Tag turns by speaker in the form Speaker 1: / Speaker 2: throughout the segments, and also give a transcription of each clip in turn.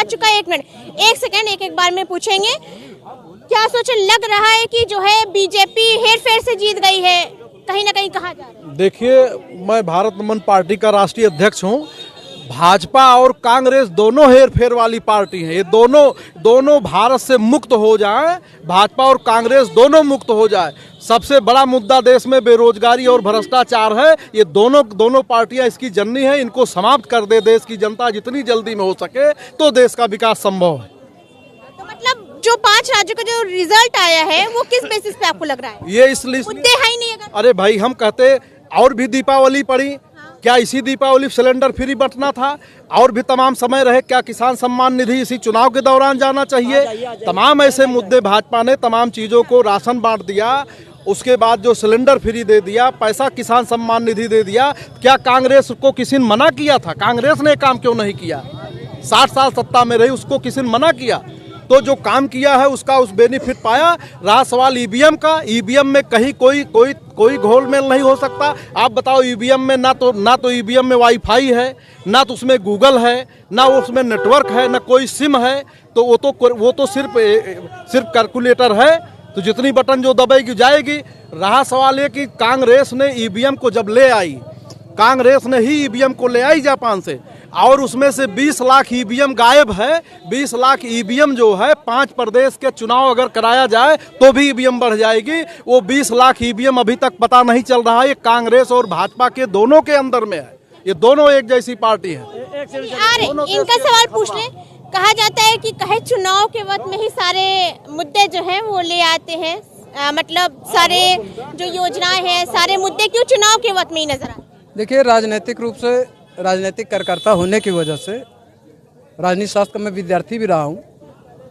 Speaker 1: आ चुका है। 1 minute 1 second एक बार में पूछेंगे, क्या सोचे, लग रहा है कि जो है बीजेपी हेरफेर से जीत गई है, कहीं ना कहीं कहा जा रहा है?
Speaker 2: देखिए, मैं भारत दमन पार्टी का राष्ट्रीय अध्यक्ष हूं। भाजपा और कांग्रेस दोनों हेरफेर वाली पार्टी हैं। ये दोनों भारत से मुक्त हो जाएं, भाजपा और कांग्रेस दोनों मुक्त हो जाए। सबसे बड़ा मुद्दा देश में बेरोजगारी और भ्रष्टाचार है। ये दोनों पार्टियां इसकी जननी है। इनको समाप्त कर दे देश की जनता जितनी जल्दी में हो सके तो देश का विकास संभव है।
Speaker 1: तो मतलब जो 5 राज्यों का जो रिजल्ट आया है वो किस बेसिस पे आपको लग रहा है?
Speaker 2: ये इसलिए
Speaker 1: मुद्दे है ही नहीं।
Speaker 2: अरे भाई, हम कहते और भी दीपावली पड़ी, क्या इसी दीपावली सिलेंडर फ्री बंटना था? और भी तमाम समय रहे, क्या किसान सम्मान निधि इसी चुनाव के दौरान जाना चाहिए? तमाम ऐसे मुद्दे, भाजपा ने तमाम चीज़ों को, राशन बांट दिया, उसके बाद जो सिलेंडर फ्री दे दिया, पैसा किसान सम्मान निधि दे दिया। क्या कांग्रेस को किसी ने मना किया था? कांग्रेस ने काम क्यों नहीं किया? 60 साल सत्ता में रही, उसको किसी ने मना किया? तो जो काम किया है उसका उस बेनिफिट पाया। रहा सवाल ईवीएम का, ईवीएम में कहीं कोई घोलमेल नहीं हो सकता। आप बताओ, ईवीएम में ना तो ईवीएम में वाईफाई है, ना तो उसमें गूगल है, ना उसमें नेटवर्क है, ना कोई सिम है। तो वो तो सिर्फ कैलकुलेटर है। तो जितनी बटन जो दबेगी जाएगी। रहा सवाल ये कि कांग्रेस ने ईवीएम को जब ले आई, कांग्रेस ने ही ईवीएम को ले आई जापान से, और उसमें से 20 लाख ईवीएम गायब है। 20 लाख ईवीएम जो है, 5 प्रदेश के चुनाव अगर कराया जाए तो भी ईवीएम बढ़ जाएगी। वो 20 लाख ईवीएम अभी तक पता नहीं चल रहा है। ये कांग्रेस और भाजपा के दोनों के अंदर में है। ये दोनों एक जैसी पार्टी है।
Speaker 1: इनका सवाल पूछ ले। कहा जाता है कि कहे चुनाव के वक्त में ही सारे मुद्दे जो है वो ले आते हैं, मतलब सारे जो योजनाएं हैं, सारे मुद्दे क्यों चुनाव के वक्त में ही नजर आते?
Speaker 3: देखिए, राजनीतिक रूप से, राजनीतिक कार्यकर्ता होने की वजह से, राजनीति शास्त्र का मैं विद्यार्थी भी रहा हूँ,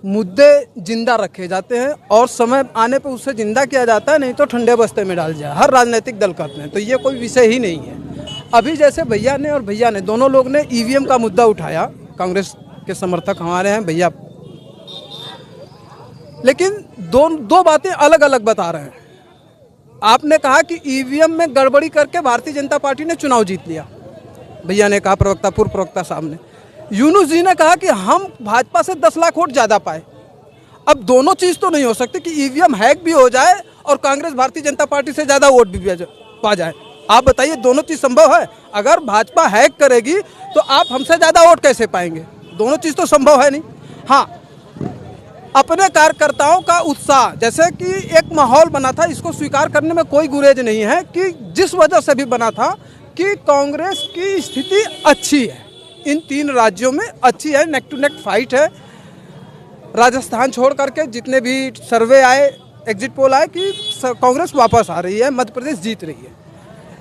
Speaker 3: मुद्दे जिंदा रखे जाते हैं और समय आने पर उससे जिंदा किया जाता है, नहीं तो ठंडे बस्ते में डाल जाए। हर राजनीतिक दल करते हैं, तो ये कोई विषय ही नहीं है। अभी जैसे भैया ने दोनों लोग ने ईवीएम का मुद्दा उठाया, कांग्रेस के समर्थक हमारे हैं भैया, लेकिन दो बातें अलग अलग बता रहे हैं। आपने कहा कि ईवीएम में गड़बड़ी करके भारतीय जनता पार्टी ने चुनाव जीत लिया, भैया ने कहा, पूर्व प्रवक्ता साहब ने। यूनुस जी ने कहा कि हम भाजपा से 10 लाख वोट ज़्यादा पाए। अब दोनों चीज़ तो नहीं हो सकती कि ईवीएम हैक भी हो जाए और कांग्रेस भारतीय जनता पार्टी से ज़्यादा वोट भी पा जाए। आप बताइए, दोनों चीज़ संभव है? अगर भाजपा हैक करेगी तो आप हमसे ज़्यादा वोट कैसे पाएंगे? दोनों चीज़ तो संभव है नहीं। हाँ, अपने कार्यकर्ताओं का उत्साह, जैसे कि एक माहौल बना था, इसको स्वीकार करने में कोई गुरेज नहीं है कि जिस वजह से भी बना था कि कांग्रेस की स्थिति अच्छी है, इन 3 राज्यों में अच्छी है, नेक टू नेक फाइट है। राजस्थान छोड़ करके जितने भी सर्वे आए, एग्जिट पोल आए कि कांग्रेस वापस आ रही है, मध्य प्रदेश जीत रही है।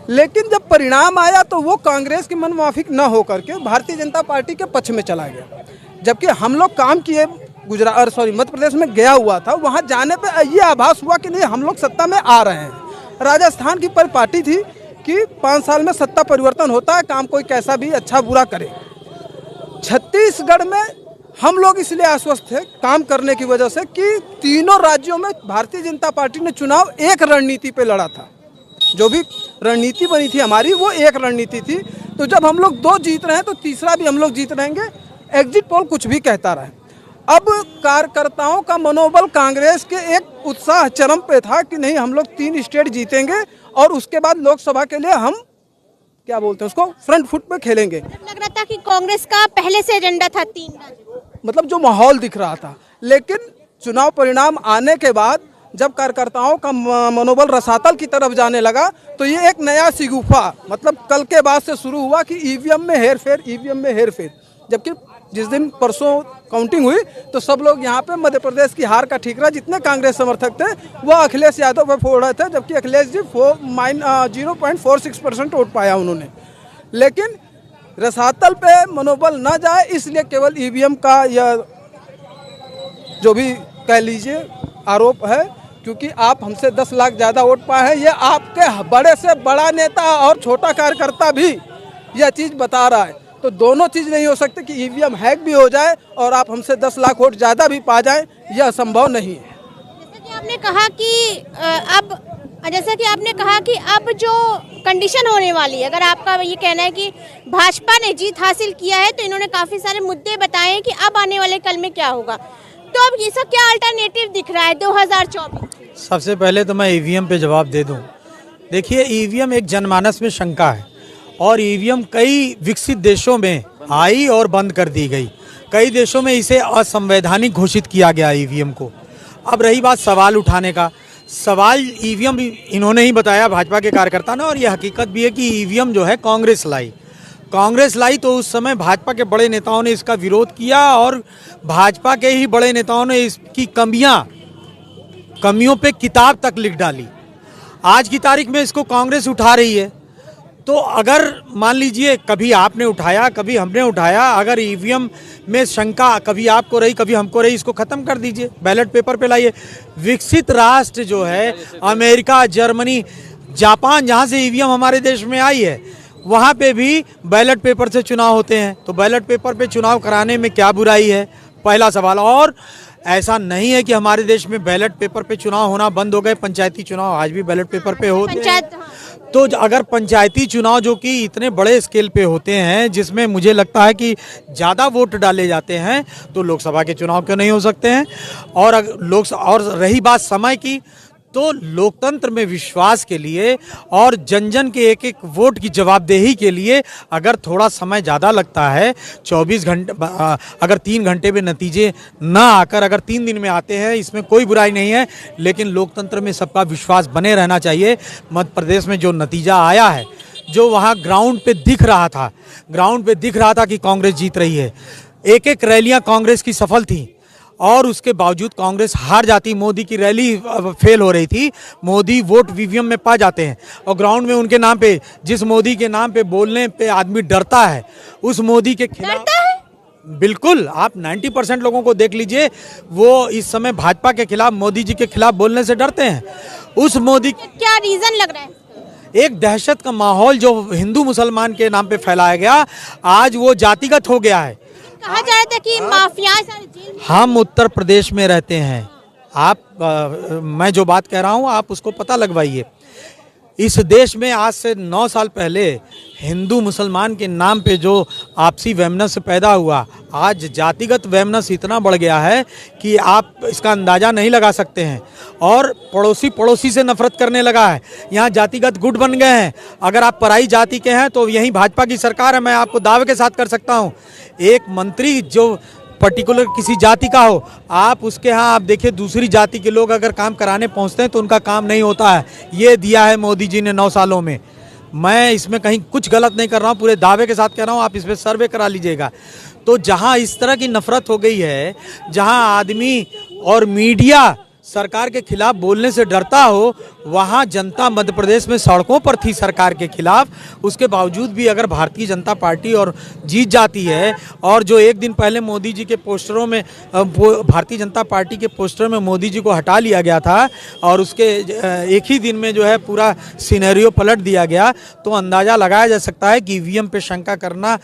Speaker 3: लेकिन जब परिणाम आया तो वो कांग्रेस की मनमाफिक न हो करके भारतीय जनता पार्टी के पक्ष में चला गया। जबकि हम लोग काम किए, मध्य प्रदेश में गया हुआ था, वहाँ जाने पे ये आभास हुआ कि नहीं, हम लोग सत्ता में आ रहे हैं। राजस्थान की परिपाटी थी कि 5 साल में सत्ता परिवर्तन होता है, काम कोई कैसा भी अच्छा बुरा करे। छत्तीसगढ़ में हम लोग इसलिए आश्वस्त थे काम करने की वजह से कि तीनों राज्यों में भारतीय जनता पार्टी ने चुनाव एक रणनीति पे लड़ा था। जो भी रणनीति बनी थी हमारी, वो एक रणनीति थी। तो जब हम लोग 2 जीत रहे हैं तो तीसरा भी हम लोग जीत रहेंगे, एग्जिट पोल कुछ भी कहता रहे। अब कार्यकर्ताओं का मनोबल, कांग्रेस के एक उत्साह चरम पे था कि नहीं, हम लोग 3 स्टेट जीतेंगे और उसके बाद लोकसभा के लिए हम क्या बोलते हैं उसको, फ्रंट फुट पे खेलेंगे।
Speaker 1: लग रहा था कि कांग्रेस का पहले से एजेंडा था 3 राज्य,
Speaker 3: मतलब जो माहौल दिख रहा था। लेकिन चुनाव परिणाम आने के बाद जब कार्यकर्ताओं का मनोबल रसातल की तरफ जाने लगा तो ये एक नया शिगुफा, मतलब कल के बाद से शुरू हुआ कि ईवीएम में हेरफेर। जबकि जिस दिन परसों काउंटिंग हुई तो सब लोग यहाँ पे मध्य प्रदेश की हार का ठीकरा, जितने कांग्रेस समर्थक थे वो अखिलेश यादव पे फोड़ रहे थे, जबकि अखिलेश जी 0.46% वोट पाया उन्होंने। लेकिन रसातल पे मनोबल न जाए इसलिए केवल ईवीएम का या जो भी कह लीजिए आरोप है, क्योंकि आप हमसे 10 लाख ज़्यादा वोट पाए हैं। ये आपके बड़े से बड़ा नेता और छोटा कार्यकर्ता भी यह चीज़ बता रहा है। तो दोनों चीज़ नहीं हो सकती कि ईवीएम हैक भी हो जाए और आप हमसे 10 लाख वोट ज़्यादा भी पा जाएं, यह संभव नहीं है।
Speaker 1: जैसे कि आपने कहा कि अब जैसा कि आपने कहा कि अब जो कंडीशन होने वाली है, अगर आपका ये कहना है कि भाजपा ने जीत हासिल किया है, तो इन्होंने काफी सारे मुद्दे बताए हैं कि अब आने वाले कल में क्या होगा, तो अब इसका क्या अल्टरनेटिव दिख रहा है 2024?
Speaker 4: सबसे पहले तो मैं ईवीएम पे जवाब दे दूं। देखिए, ईवीएम एक जनमानस में शंका है और ईवीएम कई विकसित देशों में आई और बंद कर दी गई। कई देशों में इसे असंवैधानिक घोषित किया गया ईवीएम को। अब रही बात सवाल उठाने का, सवाल ईवीएम इन्होंने ही बताया, भाजपा के कार्यकर्ता ने, और ये हकीकत भी है कि ईवीएम जो है कांग्रेस लाई तो उस समय भाजपा के बड़े नेताओं ने इसका विरोध किया और भाजपा के ही बड़े नेताओं ने इसकी कमियों पे किताब तक लिख डाली। आज की तारीख में इसको कांग्रेस उठा रही है। तो अगर मान लीजिए कभी आपने उठाया, कभी हमने उठाया, अगर ईवीएम में शंका कभी आपको रही, कभी हमको रही, इसको खत्म कर दीजिए, बैलेट पेपर पे लाइए। विकसित राष्ट्र जो है अमेरिका, जर्मनी, जापान, जहाँ से ईवीएम हमारे देश में आई है, वहाँ पे भी बैलेट पेपर से चुनाव होते हैं। तो बैलेट पेपर पे चुनाव कराने में क्या बुराई है, पहला सवाल। और ऐसा नहीं है कि हमारे देश में बैलेट पेपर पे चुनाव होना बंद हो गए। पंचायती चुनाव आज भी बैलेट पेपर पे होते हैं। तो अगर पंचायती चुनाव जो कि इतने बड़े स्केल पे होते हैं, जिसमें मुझे लगता है कि ज़्यादा वोट डाले जाते हैं, तो लोकसभा के चुनाव क्यों नहीं हो सकते हैं? और रही बात समय की, तो लोकतंत्र में विश्वास के लिए और जन जन के एक एक वोट की जवाबदेही के लिए अगर थोड़ा समय ज़्यादा लगता है, 24 घंटे, अगर 3 घंटे में नतीजे ना आकर अगर 3 दिन में आते हैं, इसमें कोई बुराई नहीं है। लेकिन लोकतंत्र में सबका विश्वास बने रहना चाहिए। मध्य प्रदेश में जो नतीजा आया है, जो वहाँ ग्राउंड पे दिख रहा था कि कांग्रेस जीत रही है। एक एक रैलियाँ कांग्रेस की सफल थी और उसके बावजूद कांग्रेस हार जाती। मोदी की रैली फेल हो रही थी। मोदी वोट ईवीएम में पा जाते हैं और ग्राउंड में उनके नाम पे, जिस मोदी के नाम पे बोलने पे आदमी डरता है, उस मोदी के खिलाफ बिल्कुल आप 90% लोगों को देख लीजिए, वो इस समय भाजपा के खिलाफ, मोदी जी के खिलाफ बोलने से डरते हैं। उस मोदी,
Speaker 1: क्या रीजन लग रहा है?
Speaker 4: एक दहशत का माहौल जो हिंदू मुसलमान के नाम पे फैलाया गया, आज वो जातिगत हो गया है।
Speaker 1: कहा जा रहा था कि माफिया सारे जेल में।
Speaker 4: हम उत्तर प्रदेश में रहते हैं, मैं जो बात कह रहा हूँ आप उसको पता लगवाइए। इस देश में आज से 9 साल पहले हिंदू मुसलमान के नाम पे जो आपसी वैमनस्य पैदा हुआ, आज जातिगत वैमनस्य इतना बढ़ गया है कि आप इसका अंदाज़ा नहीं लगा सकते हैं। और पड़ोसी से नफरत करने लगा है। यहाँ जातिगत गुट बन गए हैं। अगर आप पराई जाति के हैं तो यहीं भाजपा की सरकार है। मैं आपको दावे के साथ कर सकता हूँ, एक मंत्री जो पर्टिकुलर किसी जाति का हो, आप उसके यहाँ आप देखिए दूसरी जाति के लोग अगर काम कराने पहुँचते हैं तो उनका काम नहीं होता है। ये दिया है मोदी जी ने 9 सालों में। मैं इसमें कहीं कुछ गलत नहीं कर रहा हूँ, पूरे दावे के साथ कह रहा हूँ, आप इस पर सर्वे करा लीजिएगा। तो जहाँ इस तरह की नफरत हो गई है, जहाँ आदमी और मीडिया सरकार के खिलाफ बोलने से डरता हो, वहाँ जनता मध्य प्रदेश में सड़कों पर थी सरकार के खिलाफ। उसके बावजूद भी अगर भारतीय जनता पार्टी और जीत जाती है, और जो एक दिन पहले मोदी जी के पोस्टरों में, भारतीय जनता पार्टी के पोस्टर में मोदी जी को हटा लिया गया था और उसके एक ही दिन में जो है पूरा सिनेरियो पलट दिया गया, तो अंदाज़ा लगाया जा सकता है कि ईवीएम पे शंका करना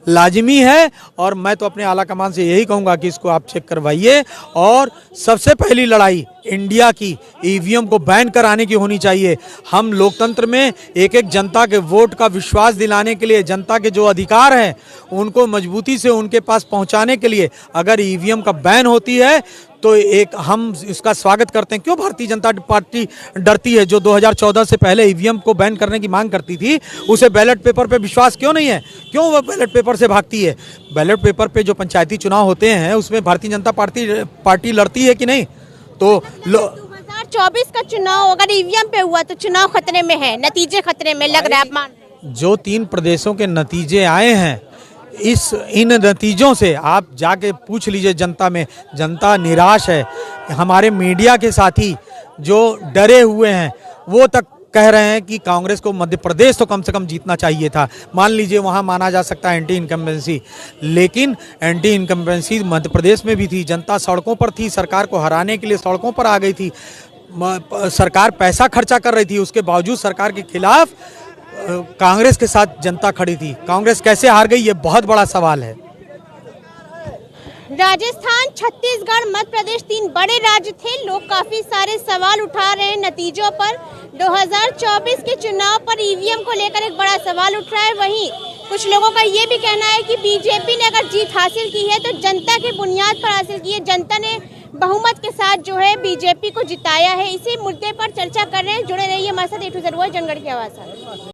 Speaker 4: लाजिमी है। और मैं तो अपने आला कमान से यही कहूँगा कि इसको आप चेक करवाइए। और सबसे पहली लड़ाई इंडिया की ईवीएम को बैन कराने की होनी चाहिए। हम लोकतंत्र में एक एक जनता के वोट का विश्वास दिलाने के लिए, जनता के जो अधिकार हैं उनको मजबूती से उनके पास पहुंचाने के लिए अगर ईवीएम का बैन होती है तो एक हम इसका स्वागत करते हैं। क्यों भारतीय जनता पार्टी डरती है? जो 2014 से पहले ईवीएम को बैन करने की मांग करती थी, उसे बैलेट पेपर पे विश्वास क्यों नहीं है? क्यों वह बैलेट पेपर से भागती है? बैलेट पेपर पे जो पंचायती चुनाव होते हैं उसमें भारतीय जनता पार्टी लड़ती है कि नहीं? तो
Speaker 1: 2024 का चुनाव अगर ईवीएम पे हुआ तो चुनाव खतरे में है, नतीजे खतरे में लग रहा है, आप मान रहे हैं?
Speaker 4: जो 3 प्रदेशों के नतीजे आए हैं, इन नतीजों से आप जाके पूछ लीजिए जनता में, जनता निराश है। हमारे मीडिया के साथी जो डरे हुए हैं वो तक कह रहे हैं कि कांग्रेस को मध्य प्रदेश तो कम से कम जीतना चाहिए था। मान लीजिए वहाँ माना जा सकता है एंटी इनकम्बेंसी, लेकिन एंटी इनकम्बेंसी मध्य प्रदेश में भी थी। जनता सड़कों पर थी, सरकार को हराने के लिए सड़कों पर आ गई थी। सरकार पैसा खर्चा कर रही थी, उसके बावजूद सरकार के खिलाफ कांग्रेस के साथ जनता खड़ी थी। कांग्रेस कैसे हार गई, ये बहुत बड़ा सवाल है।
Speaker 1: राजस्थान, छत्तीसगढ़, मध्य प्रदेश 3 बड़े राज्य थे। लोग काफी सारे सवाल उठा रहे हैं नतीजों पर, 2024 के चुनाव पर ईवीएम को लेकर एक बड़ा सवाल उठ रहा है। वहीं कुछ लोगों का ये भी कहना है कि बीजेपी ने अगर जीत हासिल की है तो जनता के बुनियाद पर हासिल की है। जनता ने बहुमत के साथ जो है बीजेपी को जिताया है। इसी मुद्दे पर चर्चा कर रहे हैं। जुड़े रहिए हमारे साथ। A to Z जनगढ़ की आवाज़।